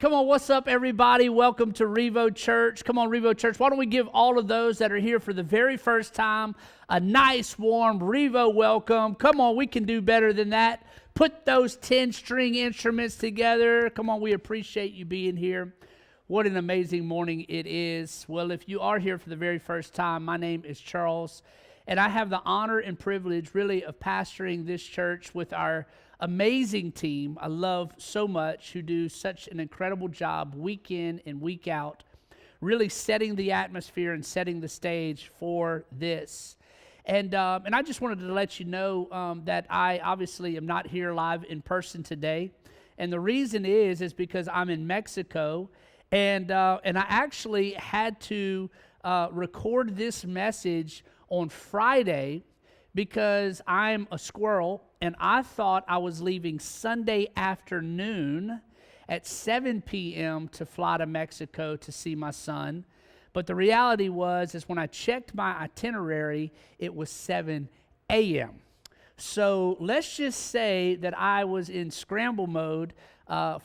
Come on, what's up, everybody? Welcome to Revo Church. Come on, Revo Church. Why don't we give all of those that are here for the very first time a nice, warm Revo welcome. Come on, we can do better than that. Put those 10-string instruments together. Come on, we appreciate you being here. What an amazing morning it is. Well, if you are here for the very first time, my name is Charles, and I have the honor and privilege, really, of pastoring this church with our amazing team I love so much, who do such an incredible job week in and week out, really setting the atmosphere and setting the stage for this. And I just wanted to let you know that I obviously am not here live in person today. And the reason is because I'm in Mexico, and I actually had to record this message on Friday because I'm a squirrel, and I thought I was leaving Sunday afternoon at 7 p.m. to fly to Mexico to see my son. But the reality is when I checked my itinerary, it was 7 a.m. So let's just say that I was in scramble mode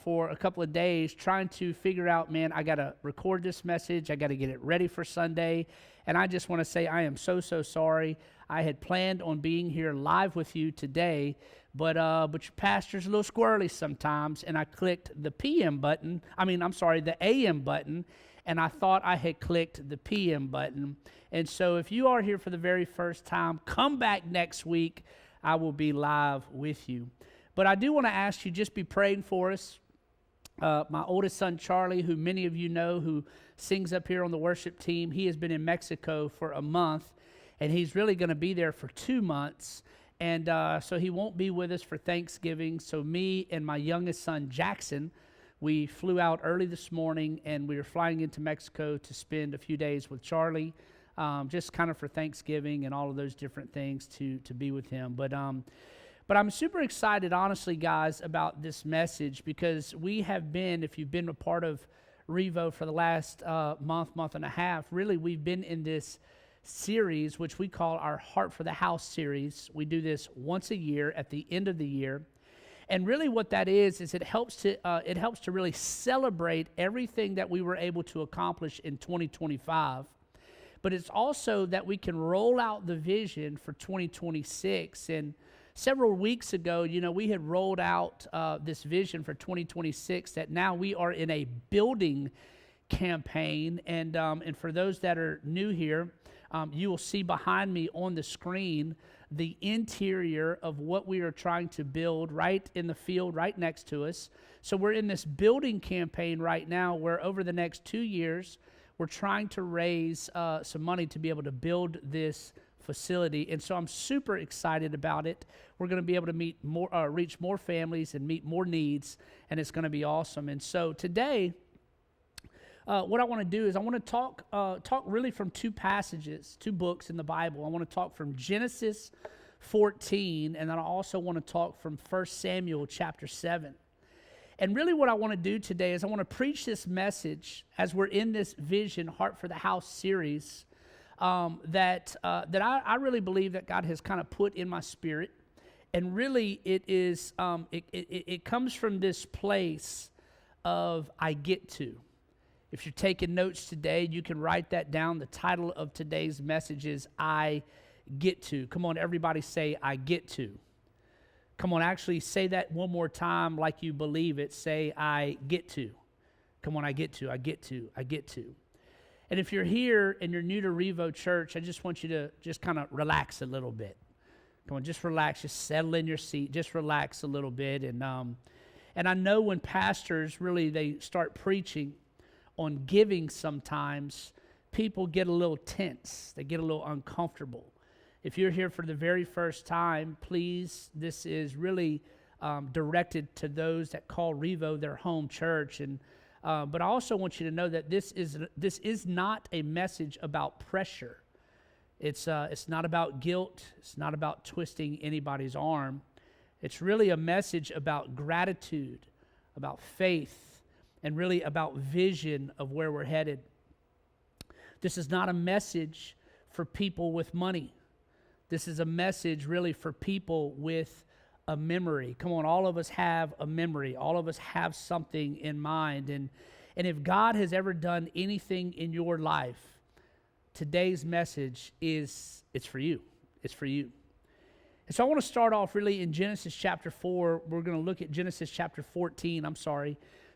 for a couple of days trying to figure out, man, I got to record this message. I got to get it ready for Sunday. And I just want to say I am so sorry. I had planned on being here live with you today, but your pastor's a little squirrely sometimes, and I clicked the the AM button, and I thought I had clicked the PM button. And so if you are here for the very first time, come back next week. I will be live with you. But I do want to ask you, just be praying for us. My oldest son, Charlie, who many of you know, who sings up here on the worship team, he has been in Mexico for a month, and he's really going to be there for 2 months. And so he won't be with us for Thanksgiving. So me and my youngest son, Jackson, we flew out early this morning, and we were flying into Mexico to spend a few days with Charlie, just kind of for Thanksgiving and all of those different things to be with him. But I'm super excited, honestly, guys, about this message, because we have been, if you've been a part of Revo for the last month and a half, really we've been in this series, which we call our Heart for the House series. We do this once a year at the end of the year. And really what that is it helps to really celebrate everything that we were able to accomplish in 2025. But it's also that we can roll out the vision for 2026. And several weeks ago, we had rolled out this vision for 2026 that now we are in a building campaign. And for those that are new here, you will see behind me on the screen the interior of what we are trying to build right in the field right next to us. So we're in this building campaign right now where over the next 2 years, we're trying to raise some money to be able to build this facility. And so I'm super excited about it. We're going to be able to reach more families and meet more needs, and it's going to be awesome. And so today, what I want to do is I want to talk really from two books in the Bible. I want to talk from Genesis 14, and then I also want to talk from 1 Samuel chapter 7. And really what I want to do today is I want to preach this message as we're in this Vision, Heart for the House series that I really believe that God has kind of put in my spirit. And really it is, it comes from this place of I get to. If you're taking notes today, you can write that down. The title of today's message is I Get To. Come on, everybody say, I get to. Come on, actually say that one more time like you believe it. Say, I get to. Come on, I get to, I get to, I get to. And if you're here and you're new to Revo Church, I just want you to just kind of relax a little bit. Come on, just relax. Just settle in your seat. Just relax a little bit. And I know when pastors really, they start preaching on giving, sometimes people get a little tense. They get a little uncomfortable. If you're here for the very first time, please, this is really directed to those that call Revo their home church. And but I also want you to know that this is not a message about pressure. It's not about guilt. It's not about twisting anybody's arm. It's really a message about gratitude, about faith, and really about vision of where we're headed. This is not a message for people with money. This is a message really for people with a memory. Come on, all of us have a memory. All of us have something in mind. And if God has ever done anything in your life, today's message is, it's for you. It's for you. And so I want to start off really in Genesis chapter 4. We're going to look at Genesis chapter 14,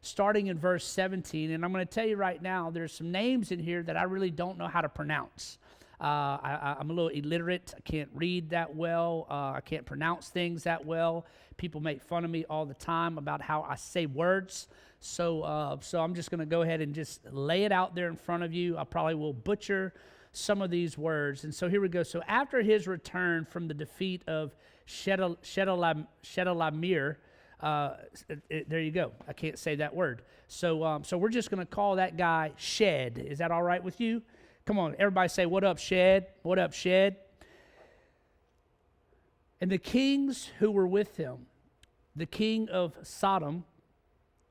starting in verse 17. And I'm going to tell you right now, there's some names in here that I really don't know how to pronounce. I'm a little illiterate. I can't read that well. I can't pronounce things that well. People make fun of me all the time about how I say words. So I'm just going to go ahead and just lay it out there in front of you. I probably will butcher some of these words. And so here we go. So after his return from the defeat of Chedorlaomer, there you go. I can't say that word. So we're just going to call that guy Shed. Is that all right with you? Come on, everybody say, what up, Shed? What up, Shed? And the kings who were with him, the king of Sodom,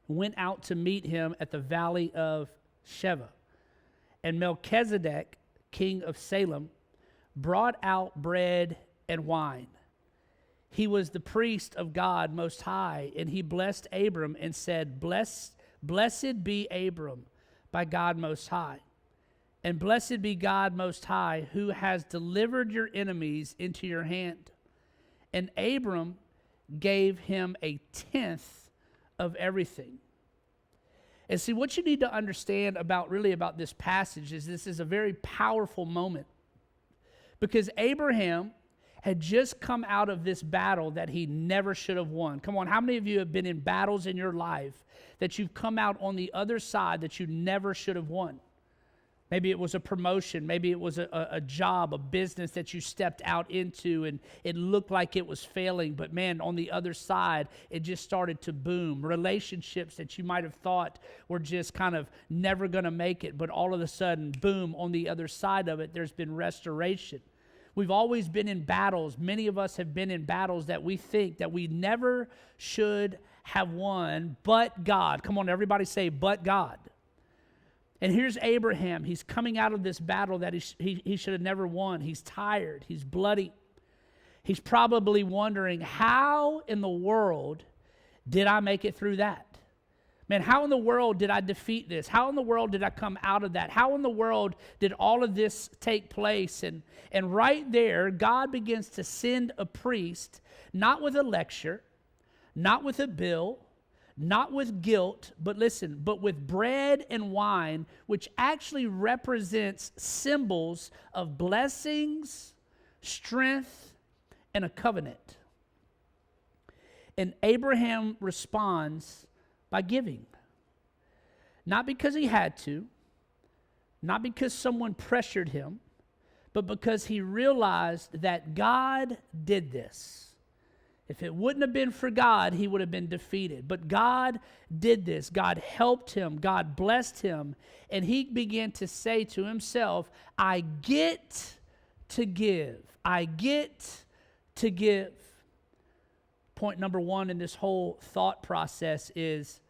went out to meet him at the valley of Sheva. And Melchizedek, king of Salem, brought out bread and wine. He was the priest of God Most High, and he blessed Abram and said, Blessed be Abram by God Most High. And blessed be God Most High, who has delivered your enemies into your hand. And Abram gave him a tenth of everything. And see, what you need to understand about this passage is this is a very powerful moment. Because Abraham had just come out of this battle that he never should have won. Come on, how many of you have been in battles in your life that you've come out on the other side that you never should have won? Maybe it was a promotion. Maybe it was a job, a business that you stepped out into and it looked like it was failing. But man, on the other side, it just started to boom. Relationships that you might have thought were just kind of never going to make it. But all of a sudden, boom, on the other side of it, there's been restoration. We've always been in battles. Many of us have been in battles that we think that we never should have won, but God. Come on, everybody say, but God. And here's Abraham. He's coming out of this battle that he should have never won. He's tired. He's bloody. He's probably wondering, how in the world did I make it through that? Man, how in the world did I defeat this? How in the world did I come out of that? How in the world did all of this take place? And right there, God begins to send a priest, not with a lecture, not with a bill, not with guilt, but listen, but with bread and wine, which actually represents symbols of blessings, strength, and a covenant. And Abraham responds by giving. Not because he had to, not because someone pressured him, but because he realized that God did this. If it wouldn't have been for God, he would have been defeated. But God did this. God helped him. God blessed him. And he began to say to himself, I get to give. I get to give. Point number one in this whole thought process is,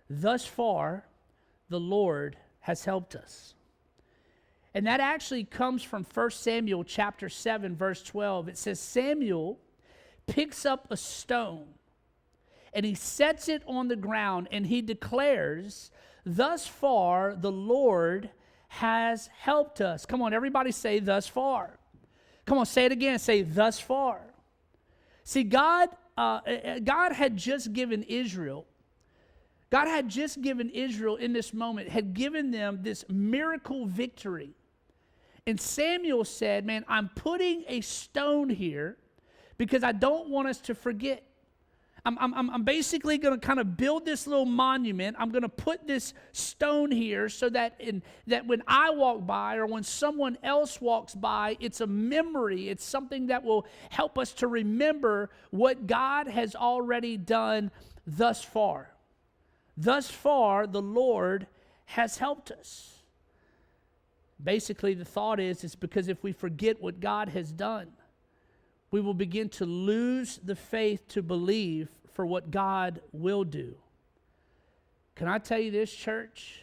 thus far, the Lord has helped us. And that actually comes from 1 Samuel chapter 7, verse 12. It says, Samuel picks up a stone and he sets it on the ground and he declares, thus far the Lord has helped us. Come on, everybody say thus far. Come on, say it again. Say thus far. See, God had just given Israel in this moment, had given them this miracle victory. And Samuel said, man, I'm putting a stone here because I don't want us to forget. I'm basically going to kind of build this little monument. I'm going to put this stone here so that when I walk by or when someone else walks by, it's a memory. It's something that will help us to remember what God has already done thus far. Thus far, the Lord has helped us. Basically, the thought is because if we forget what God has done, we will begin to lose the faith to believe for what God will do. Can I tell you this, church?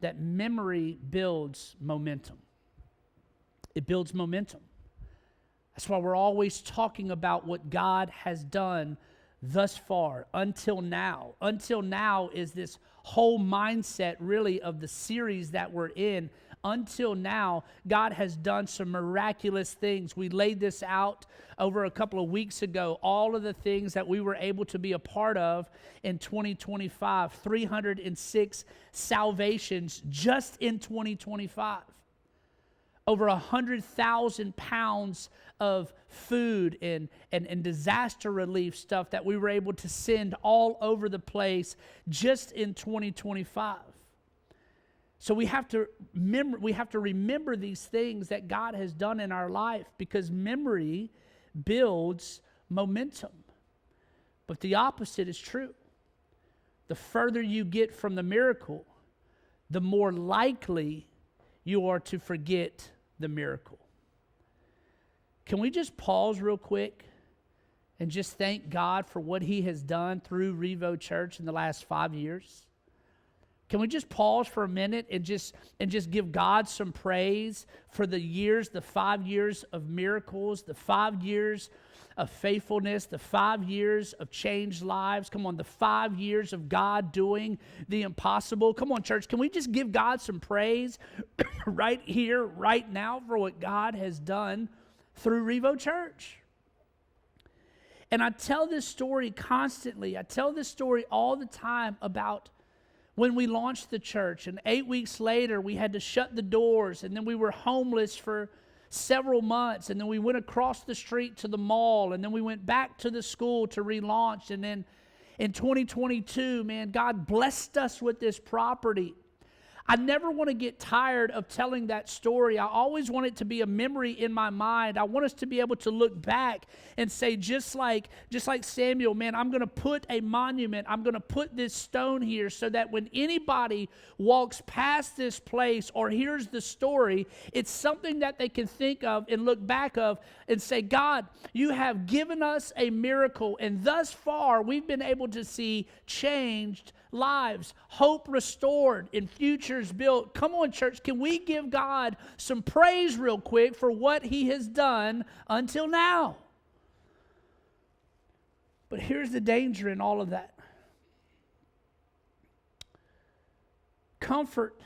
That memory builds momentum. It builds momentum. That's why we're always talking about what God has done thus far, until now. Until now is this whole mindset really of the series that we're in. Until now, God has done some miraculous things. We laid this out over a couple of weeks ago, all of the things that we were able to be a part of in 2025, 306 salvations just in 2025. Over 100,000 pounds of food and disaster relief stuff that we were able to send all over the place just in 2025. So we have to remember these things that God has done in our life, because memory builds momentum. But the opposite is true. The further you get from the miracle, the more likely you are to forget the miracle. Can we just pause real quick and just thank God for what He has done through Revo Church in the last 5 years? Can we just pause for a minute and just give God some praise for the years, the 5 years of miracles, the 5 years of faithfulness, the 5 years of changed lives? Come on, the 5 years of God doing the impossible. Come on, church, can we just give God some praise right here, right now, for what God has done through Revo Church? And I tell this story constantly. I tell this story all the time about when we launched the church, and 8 weeks later, we had to shut the doors, and then we were homeless for several months, and then we went across the street to the mall, and then we went back to the school to relaunch, and then in 2022, man, God blessed us with this property. I never want to get tired of telling that story. I always want it to be a memory in my mind. I want us to be able to look back and say, just like Samuel, man, I'm going to put a monument. I'm going to put this stone here so that when anybody walks past this place or hears the story, it's something that they can think of and look back of and say, God, you have given us a miracle. And thus far, we've been able to see changed lives, hope restored, and futures built. Come on, church, can we give God some praise real quick for what He has done until now? But here's the danger in all of that. Comfort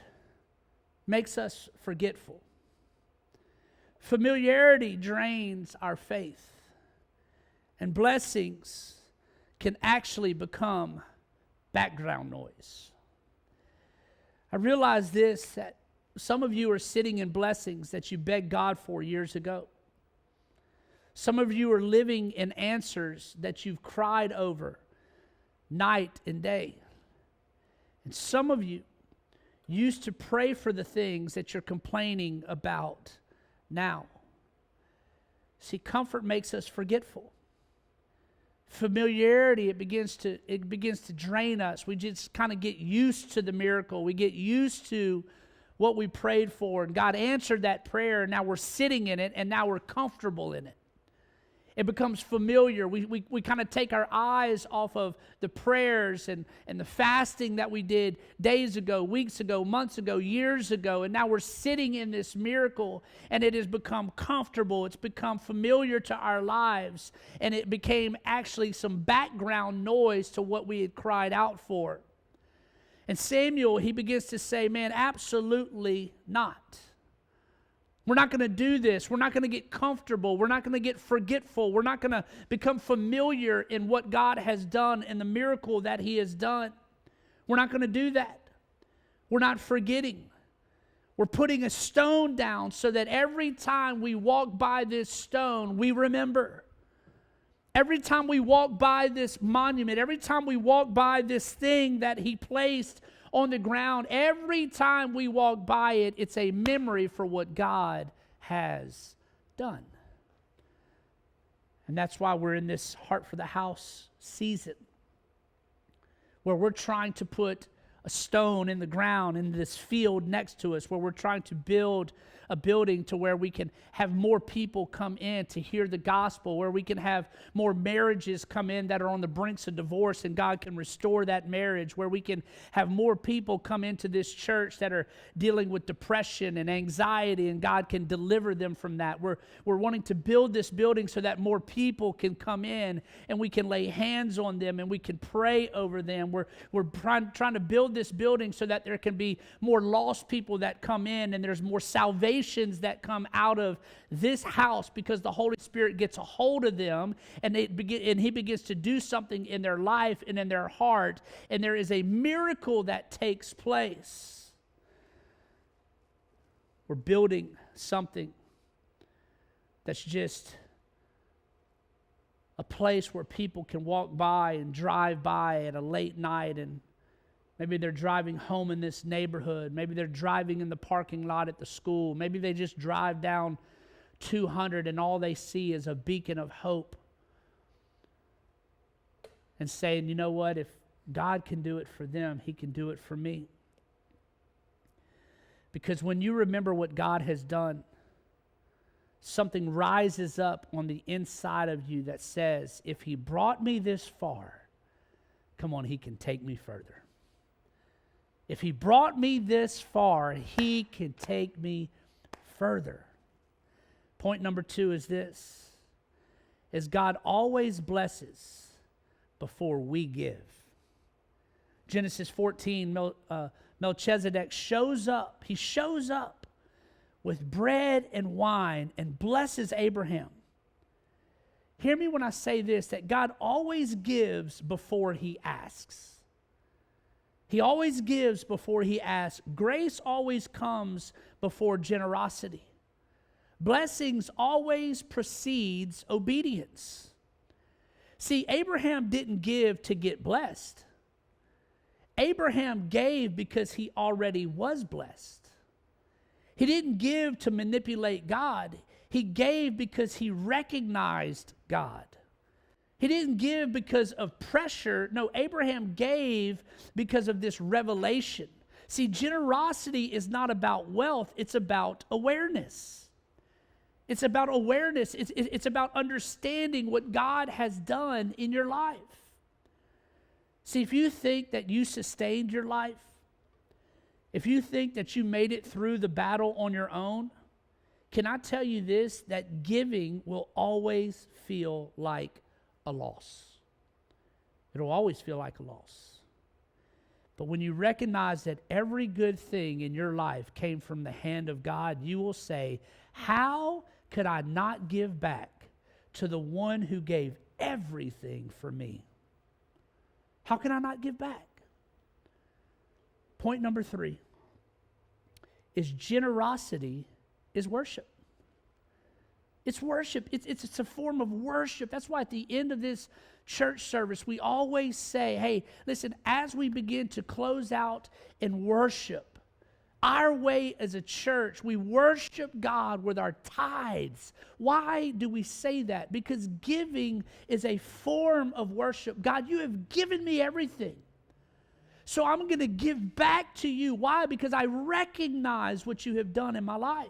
makes us forgetful. Familiarity drains our faith. And blessings can actually become background noise. I realize this, that some of you are sitting in blessings that you begged God for years ago. Some of you are living in answers that you've cried over night and day. And some of you used to pray for the things that you're complaining about now. See, comfort makes us forgetful. Familiarity, it begins to drain us. We just kind of get used to the miracle. We get used to what we prayed for, and God answered that prayer, and now we're sitting in it, and now we're comfortable in it. It becomes familiar. We kind of take our eyes off of the prayers and the fasting that we did days ago, weeks ago, months ago, years ago, and now we're sitting in this miracle, and it has become comfortable. It's become familiar to our lives, and it became actually some background noise to what we had cried out for. And Samuel, he begins to say, man, absolutely not. We're not going to do this. We're not going to get comfortable. We're not going to get forgetful. We're not going to become familiar in what God has done and the miracle that He has done. We're not going to do that. We're not forgetting. We're putting a stone down so that every time we walk by this stone, we remember. Every time we walk by this monument, every time we walk by this thing that He placed on the ground, every time we walk by it, it's a memory for what God has done. And that's why we're in this Heart for the House season, where we're trying to put a stone in the ground in this field next to us where we're trying to build a building to where we can have more people come in to hear the gospel, where we can have more marriages come in that are on the brinks of divorce and God can restore that marriage, where we can have more people come into this church that are dealing with depression and anxiety and God can deliver them from that. We're wanting to build this building so that more people can come in and we can lay hands on them and we can pray over them. We're trying to build this building so that there can be more lost people that come in and there's more salvations that come out of this house because the Holy Spirit gets a hold of them and He begins to do something in their life and in their heart, and there is a miracle that takes place. We're building something that's just a place where people can walk by and drive by at a late night, and maybe they're driving home in this neighborhood. Maybe they're driving in the parking lot at the school. Maybe they just drive down 200 and all they see is a beacon of hope. And saying, you know what, if God can do it for them, He can do it for me. Because when you remember what God has done, something rises up on the inside of you that says, if He brought me this far, come on, He can take me further. If He brought me this far, He can take me further. Point number 2 is this, is God always blesses before we give. Genesis 14, Melchizedek shows up. He shows up with bread and wine and blesses Abraham. Hear me when I say this, that God always gives before He asks. He always gives before He asks. Grace always comes before generosity. Blessings always precedes obedience. See, Abraham didn't give to get blessed. Abraham gave because he already was blessed. He didn't give to manipulate God. He gave because he recognized God. He didn't give because of pressure. No, Abraham gave because of this revelation. See, generosity is not about wealth. It's about awareness. It's about awareness. It's about understanding what God has done in your life. See, if you think that you sustained your life, if you think that you made it through the battle on your own, can I tell you this, that giving will always feel like a loss. It'll always feel like a loss. But when you recognize that every good thing in your life came from the hand of God, you will say, how could I not give back to the one who gave everything for me? How can I not give back? Point number 3 is generosity is worship. It's worship. It's a form of worship. That's why at the end of this church service, we always say, hey, listen, as we begin to close out and worship, our way as a church, we worship God with our tithes. Why do we say that? Because giving is a form of worship. God, you have given me everything. So I'm going to give back to you. Why? Because I recognize what you have done in my life.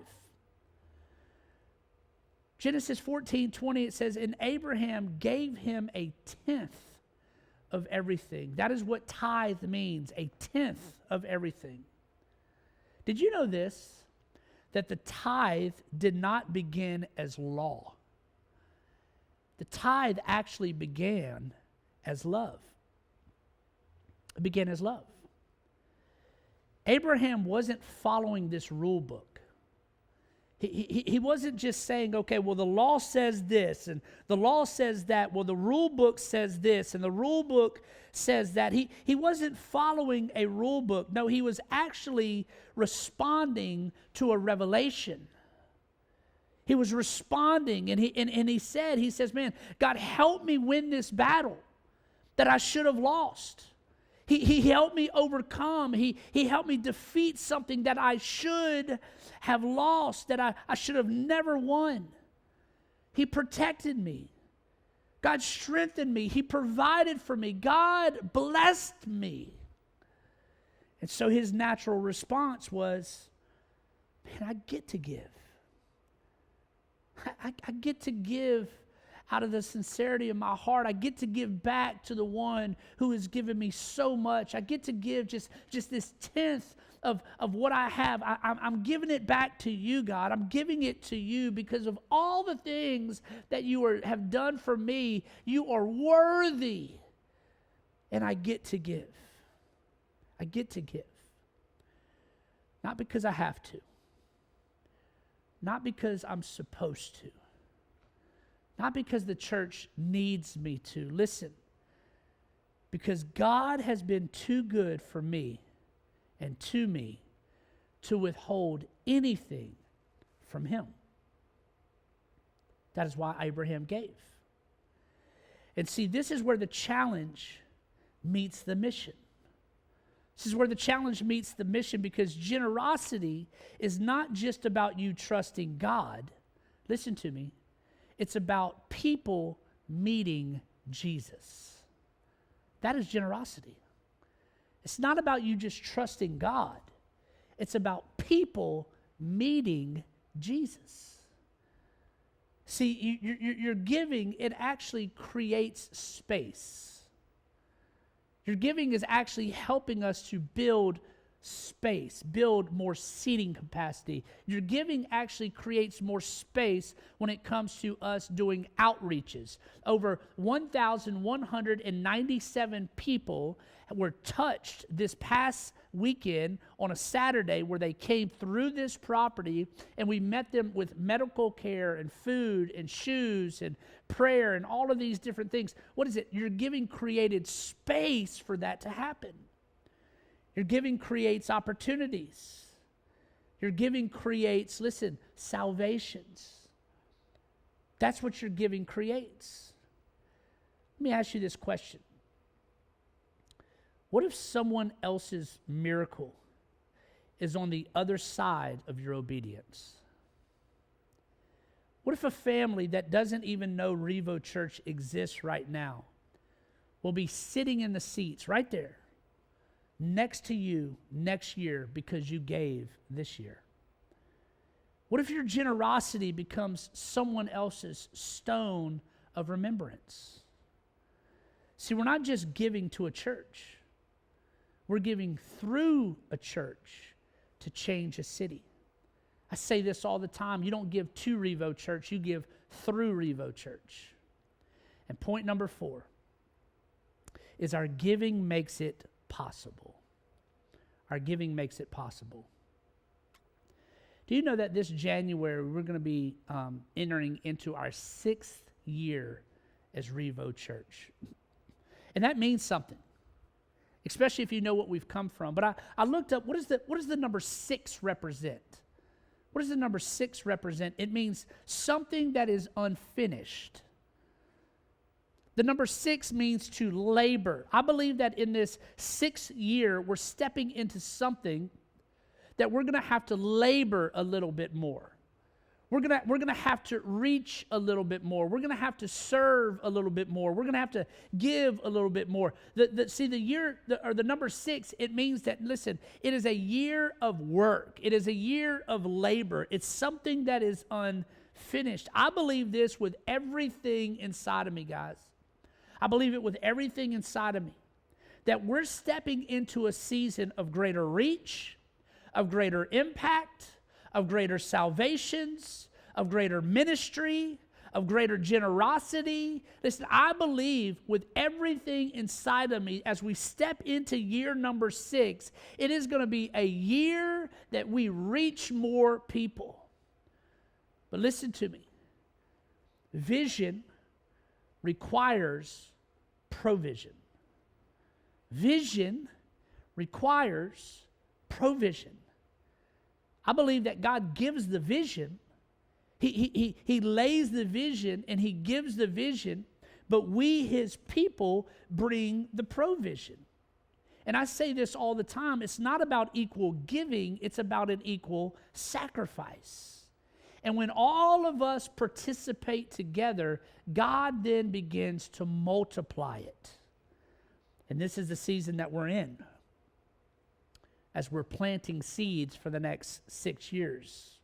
Genesis 14:20, it says, and Abraham gave him a tenth of everything. That is what tithe means, a tenth of everything. Did you know this? That the tithe did not begin as law. The tithe actually began as love. It began as love. Abraham wasn't following this rule book. He wasn't just saying, okay, well, the law says this, and the law says that. Well, the rule book says this, and the rule book says that. He wasn't following a rule book. No, he was actually responding to a revelation. He was responding, and he says, man, God, help me win this battle that I should have lost. He helped me overcome. He helped me defeat something that I should have lost, that I should have never won. He protected me. God strengthened me. He provided for me. God blessed me. And so his natural response was, man, I get to give. I get to give out of the sincerity of my heart. I get to give back to the one who has given me so much. I get to give just this tenth of what I have. I'm giving it back to you, God. I'm giving it to you because of all the things that you have done for me. You are worthy. And I get to give. I get to give. Not because I have to. Not because I'm supposed to. Not because the church needs me to. Listen, because God has been too good for me and to me to withhold anything from him. That is why Abraham gave. And see, this is where the challenge meets the mission. This is where the challenge meets the mission, because generosity is not just about you trusting God. Listen to me. It's about people meeting Jesus. That is generosity. It's not about you just trusting God. It's about people meeting Jesus. See, you're giving, it actually creates space. Your giving is actually helping us to build space, build more seating capacity. Your giving actually creates more space when it comes to us doing outreaches. Over 1,197 people were touched this past weekend on a Saturday, where they came through this property and we met them with medical care and food and shoes and prayer and all of these different things. What is it? Your giving created space for that to happen. Your giving creates opportunities. Your giving creates, listen, salvations. That's what your giving creates. Let me ask you this question. What if someone else's miracle is on the other side of your obedience? What if a family that doesn't even know Revo Church exists right now will be sitting in the seats right there next to you next year because you gave this year? What if your generosity becomes someone else's stone of remembrance? See, we're not just giving to a church. We're giving through a church to change a city. I say this all the time. You don't give to Revo Church, you give through Revo Church. And point number 4 is our giving makes it possible. Our giving makes it possible. Do you know that this January we're going to be entering into our 6th year as Revo Church? And that means something, especially if you know what we've come from. But I looked up, what does the number 6 represent? What does the number 6 represent? It means something that is unfinished. The number 6 means to labor. I believe that in this 6th year, we're stepping into something that we're going to have to labor a little bit more. We're gonna have to reach a little bit more. We're gonna have to serve a little bit more. We're gonna have to give a little bit more. The number 6, it means that, listen, it is a year of work. It is a year of labor. It's something that is unfinished. I believe this with everything inside of me, guys. I believe it with everything inside of me, that we're stepping into a season of greater reach, of greater impact, of greater salvations, of greater ministry, of greater generosity. Listen, I believe with everything inside of me, as we step into year number 6, it is going to be a year that we reach more people. But listen to me. Vision requires provision. Vision requires provision. I believe that God gives the vision. He lays the vision and he gives the vision, but we, his people, bring the provision. And I say this all the time. It's not about equal giving. It's about an equal sacrifice. And when all of us participate together, God then begins to multiply it. And this is the season that we're in. as we're planting seeds for the next 6 years.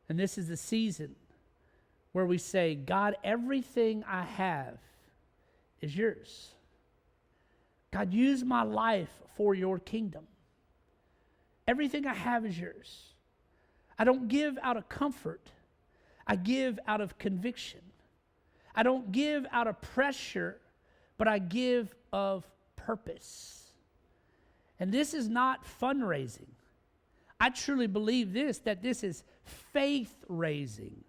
And this is the season where we say, God, everything I have is yours. God, use my life for your kingdom. Everything I have is yours. I don't give out of comfort. I give out of conviction. I don't give out of pressure, but I give of purpose. And this is not fundraising. I truly believe that this is faith raising.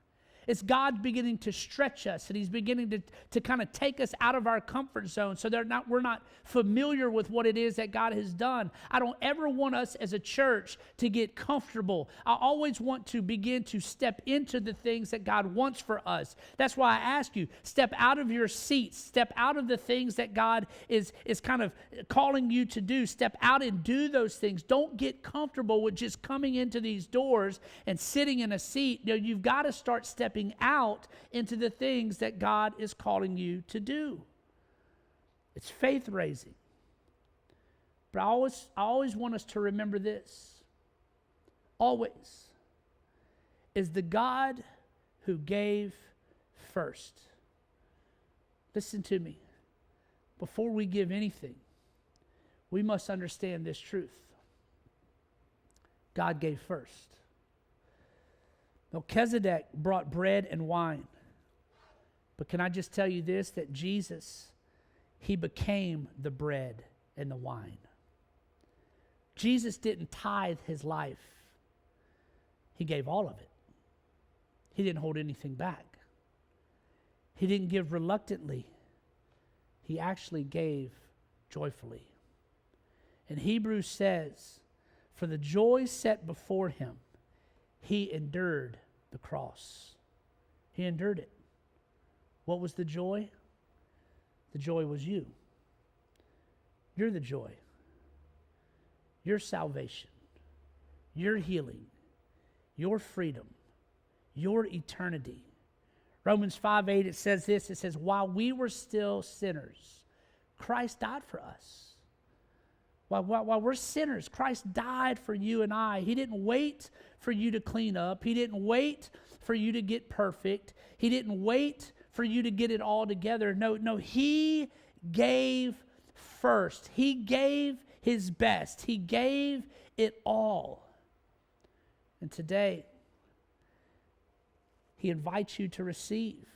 It's God beginning to stretch us, and he's beginning to kind of take us out of our comfort zone so we're not familiar with what it is that God has done. I don't ever want us as a church to get comfortable. I always want to begin to step into the things that God wants for us. That's why I ask you, step out of your seats, step out of the things that God is kind of calling you to do. Step out and do those things. Don't get comfortable with just coming into these doors and sitting in a seat. You know, you've got to start stepping out into the things that God is calling you to do. It's faith raising. But I always want us to remember this. Always. Is the God who gave first. Listen to me. Before we give anything, we must understand this truth. God gave first. Melchizedek brought bread and wine. But can I just tell you this, that Jesus, he became the bread and the wine. Jesus didn't tithe his life. He gave all of it. He didn't hold anything back. He didn't give reluctantly. He actually gave joyfully. And Hebrews says, for the joy set before him, he endured the cross. He endured it. What was the joy? The joy was you. You're the joy. Your salvation, your healing, your freedom, your eternity. Romans 5:8, it says this. It says, while we were still sinners, Christ died for us. While we're sinners, Christ died for you and I. He didn't wait for you to clean up. He didn't wait for you to get perfect. He didn't wait for you to get it all together. No, he gave first. He gave his best. He gave it all. And today, he invites you to receive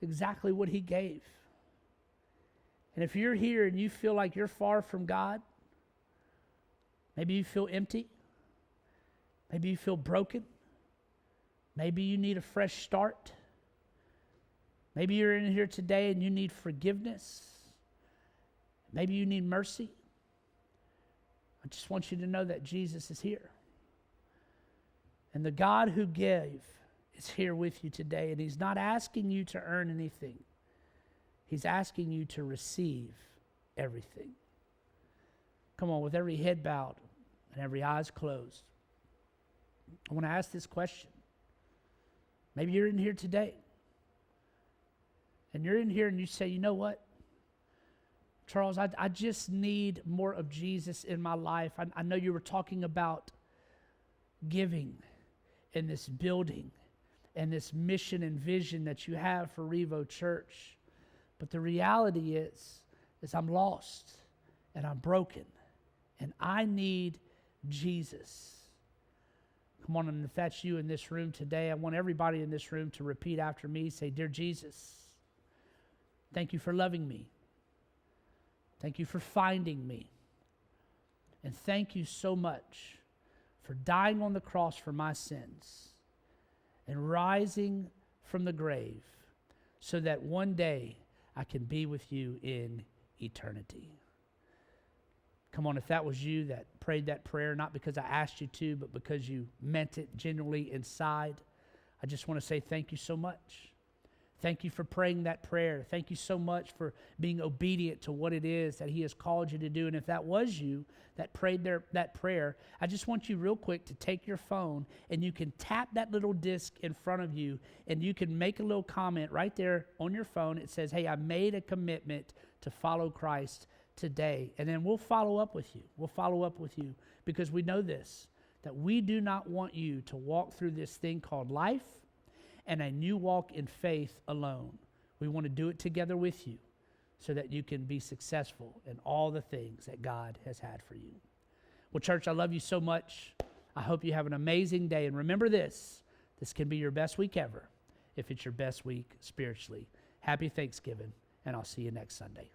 exactly what he gave. And if you're here and you feel like you're far from God, maybe you feel empty, maybe you feel broken, maybe you need a fresh start, maybe you're in here today and you need forgiveness, maybe you need mercy, I just want you to know that Jesus is here. And the God who gave is here with you today, and he's not asking you to earn anything. He's asking you to receive everything. Come on, with every head bowed and every eyes closed, I want to ask this question. Maybe you're in here today, and you're in here and you say, you know what, Charles, I just need more of Jesus in my life. I know you were talking about giving in this building and this mission and vision that you have for Revo Church. But the reality is I'm lost and I'm broken and I need Jesus. Come on, and if that's you in this room today, I want everybody in this room to repeat after me. Say, dear Jesus, thank you for loving me. Thank you for finding me. And thank you so much for dying on the cross for my sins and rising from the grave so that one day I can be with you in eternity. Come on, if that was you that prayed that prayer, not because I asked you to, but because you meant it genuinely inside, I just want to say thank you so much. Thank you for praying that prayer. Thank you so much for being obedient to what it is that he has called you to do. And if that was you that prayed that prayer, I just want you real quick to take your phone and you can tap that little disc in front of you and you can make a little comment right there on your phone. It says, hey, I made a commitment to follow Christ today, and then we'll follow up with you. We'll follow up with you because we know this, that we do not want you to walk through this thing called life and a new walk in faith alone. We want to do it together with you so that you can be successful in all the things that God has had for you. Well, church, I love you so much. I hope you have an amazing day. And remember this can be your best week ever if it's your best week spiritually. Happy Thanksgiving, and I'll see you next Sunday.